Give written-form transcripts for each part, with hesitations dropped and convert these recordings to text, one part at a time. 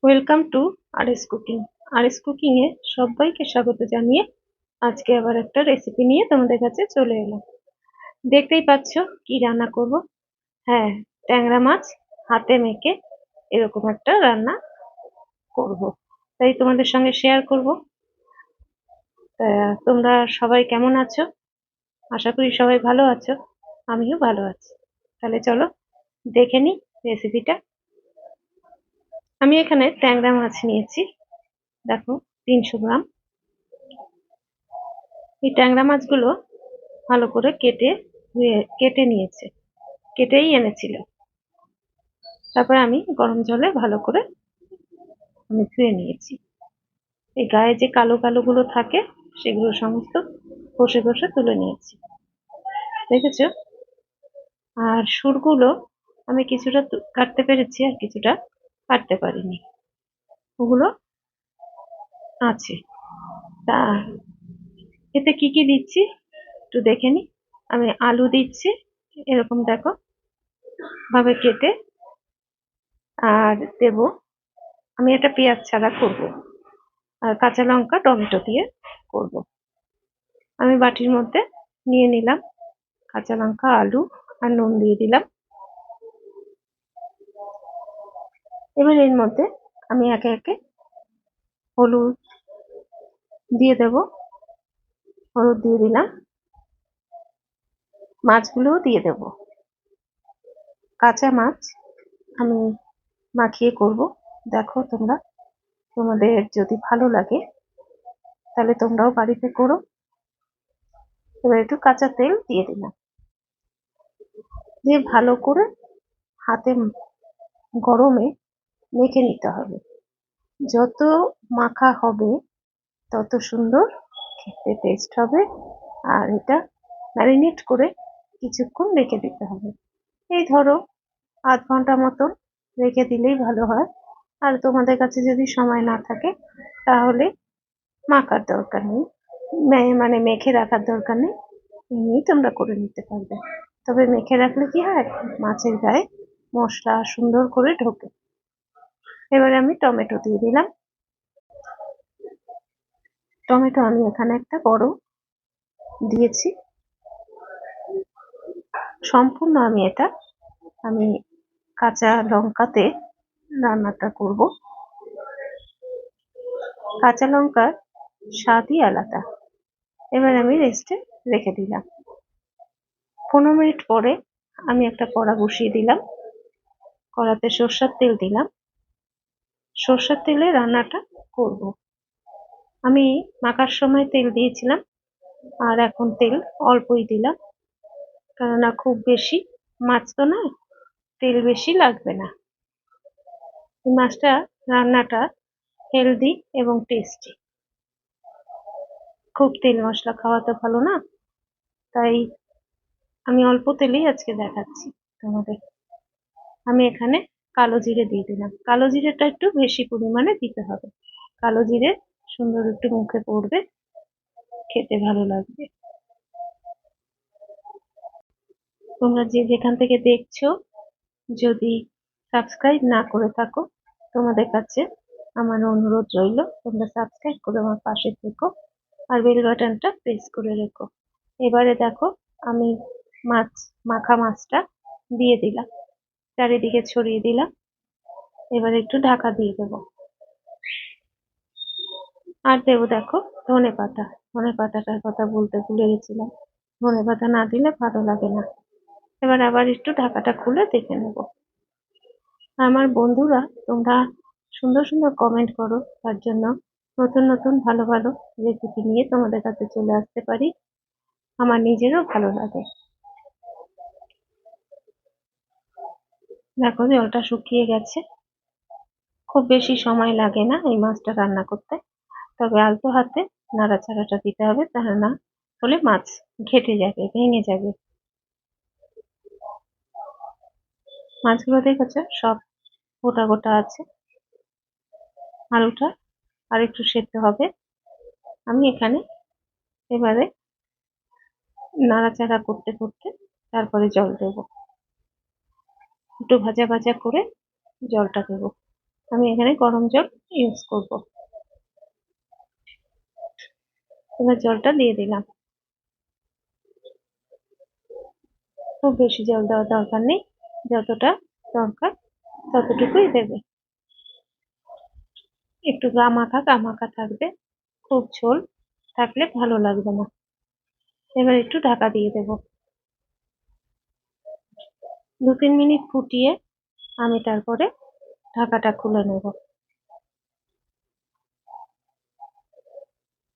Welcome to RS cooking. RS cooking এ সবাইকে স্বাগত জানিয়ে আজকে আবার একটা রেসিপি নিয়ে তোমাদের কাছে চলে এলাম। দেখতেই পাচ্ছ কি রান্না করব। হ্যাঁ, ট্যাংরা মাছ হাতে মেখে এরকম একটা রান্না করব, তাই তোমাদের সঙ্গে শেয়ার করব। তা তোমরা সবাই কেমন আছো? আশা করি সবাই ভালো আছো, আমিও ভালো আছি। তাহলে চলো দেখে নিই রেসিপিটা। আমি এখানে ট্যাংরা মাছ নিয়েছি, দেখো 300 গ্রাম। এই ট্যাংরা মাছগুলো ভালো করে কেটে নিয়েছে, কেটেই এনেছিল। তারপর আমি গরম জলে ভালো করে ধুয়ে নিয়েছি। এই গায়ে যে কালো কালো গুলো থাকে সেগুলো সমস্ত ঘষে ঘষে তুলে নিয়েছি, দেখেছো? আর সুরগুলো আমি কিছুটা কাটতে পেরেছি আর কিছুটা কাটতে পারিনি, ওগুলো আছে। তা এতে কি কি দিচ্ছি একটু দেখে নি। আমি আলু দিচ্ছি এরকম দেখো ভাবে কেটে, আর দেব, আমি এটা পেঁয়াজ ছাড়া করব, আর কাঁচা লঙ্কা টমেটো দিয়ে করব। আমি বাটির মধ্যে নিয়ে নিলাম কাঁচা লঙ্কা, আলু আর নুন দিয়ে দিলাম। এবার এর মধ্যে আমি একে একে হলুদ দিয়ে দেব, হলুদ দিয়ে দিলাম, মাছগুলোও দিয়ে দেব। কাঁচা মাছ আমি মাখিয়ে করব, দেখো তোমরা, তোমাদের যদি ভালো লাগে তাহলে তোমরাও বাড়িতে করো। এবার একটু কাঁচা তেল দিয়ে দিলাম, দিয়ে ভালো করে হাতে গরমে মেখে নিতে হবে। যত মাখা হবে তত সুন্দর খেতে টেস্ট হবে। আর এটা ম্যারিনেট করে কিছুক্ষণ রেখে দিতে হবে। এই ধরো আধ ঘন্টা মতন রেখে দিলেই ভালো হয়। আর তোমাদের কাছে যদি সময় না থাকে তাহলে মাখার দরকার নেই, মানে মেখে রাখার দরকার নেই, এমনি তোমরা করে নিতে পারবে। তবে মেখে রাখলে কি হয়, মাছের গায়ে মশলা সুন্দর করে ঢোকে। এবারে আমি টমেটো দিয়ে দিলাম। টমেটো আমি এখানে একটা বড় দিয়েছি। সম্পূর্ণ আমি কাঁচা লঙ্কাতে রান্নাটা করব। কাঁচা লঙ্কার স্বাদই আলাদা। এবার আমি রেস্টে রেখে দিলাম। 15 মিনিট পরে আমি একটা কড়া বসিয়ে দিলাম, কড়াতে সর্ষের তেল দিলাম। সর্ষের তেলে রান্নাটা করব। আমি মাখার সময় তেল দিয়েছিলাম, আর এখন তেল অল্পই দিলাম, কেননা খুব বেশি মাছ তো না, তেল বেশি লাগবে না। এই মাছটা রান্নাটা হেলদি এবং টেস্টি। খুব তেল মশলা খাওয়া তো ভালো না, তাই আমি অল্প তেলেই আজকে দেখাচ্ছি তোমাদের। আমি এখানে কালো জিরে দিয়ে দিলাম। কালো জিরেটা একটু বেশি পরিমাণে দিতে হবে, কালো জিরে সুন্দর একটু মুখে পড়বে, খেতে ভালো লাগবে। তোমরা যে যেখান থেকে দেখছো, যদি সাবস্ক্রাইব না করে থাকো, তোমাদের কাছে আমার অনুরোধ রইল তোমরা সাবস্ক্রাইব করে আমার পাশে থেকো, আর বেল বাটনটা প্রেস করে রেখো। এবারে দেখো আমি মাছটা দিয়ে দিলাম, চারিদিকে ছড়িয়ে দিলাম। এবার একটু ঢাকা দিয়ে দেবো। আর দেবো দেখো ধনে পাতাটার কথা বলতে ভুলে গেছিলাম, ধনে পাতা না দিলে ভালো লাগে না। এবার আবার একটু ঢাকাটা খুলে দেখে নেব। আমার বন্ধুরা তোমরা সুন্দর সুন্দর কমেন্ট করো, তার জন্য নতুন নতুন ভালো ভালো রেসিপি নিয়ে তোমাদের কাছে চলে আসতে পারি, আমার নিজেরও ভালো লাগে। দেখো জলটা শুকিয়ে গেছে, খুব বেশি সময় লাগে না এই মাছটা রান্না করতে, তবে আলতো হাতে নাড়াচাড়াটা দিতে হবে, তা না হলে মাছ ঘেটে যাবে, ভেঙে যাবে। মাছগুলো দেখেছো সব গোটা গোটা আছে। আলুটা আর একটু সেদ্ধ হবে। আমি এখানে এবারে নাড়াচাড়া করতে করতে তারপরে জল দেব, একটু ভাজা ভাজা করে জলটা দেবো। আমি এখানে গরম জল ইউজ করব। এবার জলটা দিয়ে দিলাম। খুব বেশি জল দেওয়ার দরকার নেই, যতটা দরকার ততটুকুই দেবে। একটু গামাখা গামাখা থাকবে, খুব ঝোল থাকলে ভালো লাগবে না। এবার একটু ঢাকা দিয়ে দেব। 2-3 মিনিট ফুটিয়ে আমি তারপরে ঢাকাটা খুলে নেব।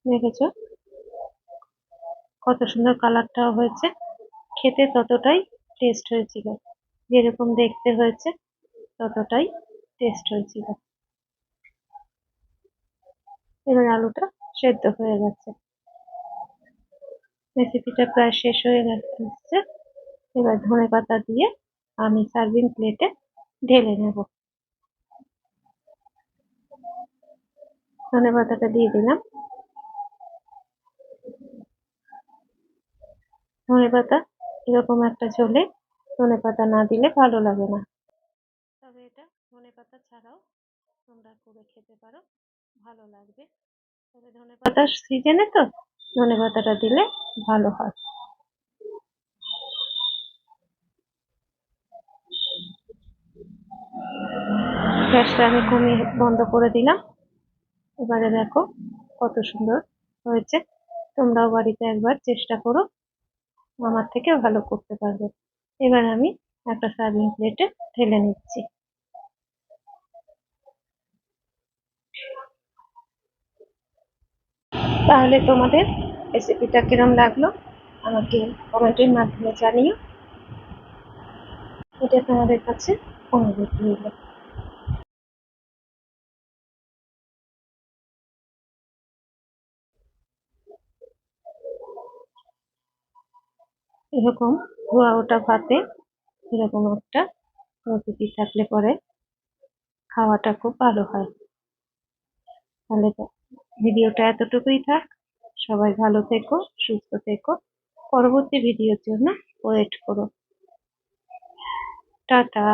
দেখেছো কত সুন্দর কালারটাও হয়েছে, খেতে ততটাই টেস্ট হয়েছিল। যেরকম দেখতে হয়েছে ততটাই টেস্ট হয়েছিল। এবার আলুটা সেদ্ধ হয়ে গেছে, রেসিপিটা প্রায় শেষ হয়ে গেছে। এবার ধনেপাতা দিয়ে আমি সার্ভিং প্লেটে ঢেলে নেব। ধনেপাতাটা দিয়ে দিলাম। ধনেপাতা এরকম একটা ঝোলে ধনেপাতা না দিলে ভালো লাগে না, তবে এটা ধনেপাতা ছাড়াও তোমরা করে খেতে পারো, ভালো লাগবে। তবে ধনেপাতার সিজনে তো ধনেপাতাটা দিলে ভালো হয়। গ্যাসটা আমি কমিয়ে বন্ধ করে দিলাম। এবারে দেখো কত সুন্দর হয়েছে। তোমরাও বাড়িতে একবার চেষ্টা করো, আমার থেকে ভালো করতে পারবে। এবার আমি একটা সার্ভিং প্লেটে ঢেলে নিচ্ছি। তাহলে তোমাদের রেসিপিটা কিরম লাগলো আমাকে কমেন্টের মাধ্যমে জানিও। এটা তোমাদের কাছে অনুরোধ রইল। এরকম ধোয়া ওঠা ভাতে এরকম একটা রেসিপি থাকলে পরে খাওয়াটা খুব ভালো হয়। তাহলে ভিডিওটা এতটুকুই থাক। সবাই ভালো থেকো, সুস্থ থেকো। পরবর্তী ভিডিওর জন্য ওয়েট করো। টাটা।